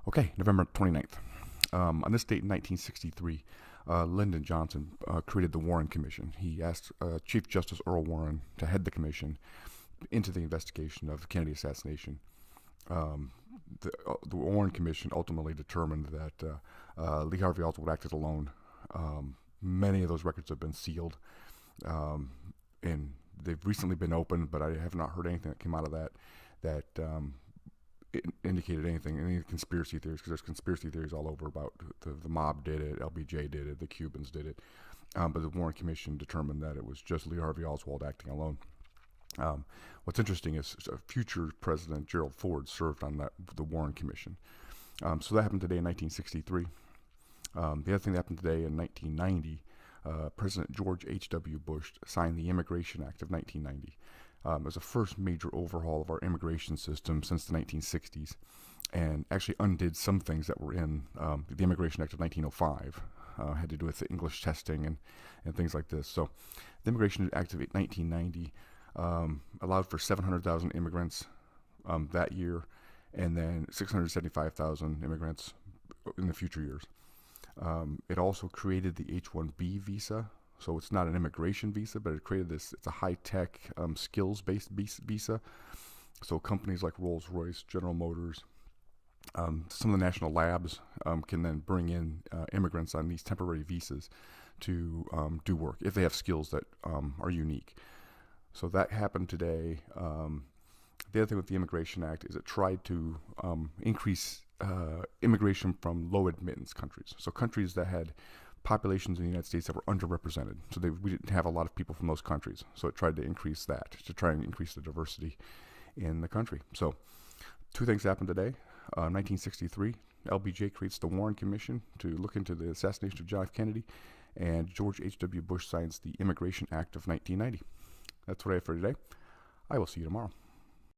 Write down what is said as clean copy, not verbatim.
Okay, November 29th. On this date in 1963, Lyndon Johnson created the Warren Commission. He asked Chief Justice Earl Warren to head the commission into the investigation of the Kennedy assassination. Um, the Warren Commission ultimately determined that Lee Harvey Oswald acted alone. Many of those records have been sealed, um, and they've recently been opened, but I have not heard anything that came out of that indicated anything, any conspiracy theories, because there's conspiracy theories all over about the mob did it, LBJ did it, the Cubans did it. But the Warren Commission determined that it was just Lee Harvey Oswald acting alone. Um, what's interesting is future President Gerald Ford served on the Warren Commission. So that happened today in 1963. The other thing that happened today in 1990, President George H.W. Bush signed the Immigration Act of 1990. It was the first major overhaul of our immigration system since the 1960s, and actually undid some things that were in the Immigration Act of 1905. Had to do with the English testing and things like this. So the Immigration Act of 1990 allowed for 700,000 immigrants that year, and then 675,000 immigrants in the future years. It also created the H-1B visa. So it's not an immigration visa, but it created this. It's a high-tech, skills-based visa. So companies like Rolls-Royce, General Motors, some of the national labs can then bring in immigrants on these temporary visas to do work if they have skills that are unique. So that happened today. The other thing with the Immigration Act is it tried to increase immigration from low admittance countries. So countries that had populations in the United States that were underrepresented. So we didn't have a lot of people from those countries. So it tried to increase that, to try and increase the diversity in the country. So two things happened today. 1963, LBJ creates the Warren Commission to look into the assassination of John F. Kennedy, and George H.W. Bush signs the Immigration Act of 1990. That's what I have for today. I will see you tomorrow.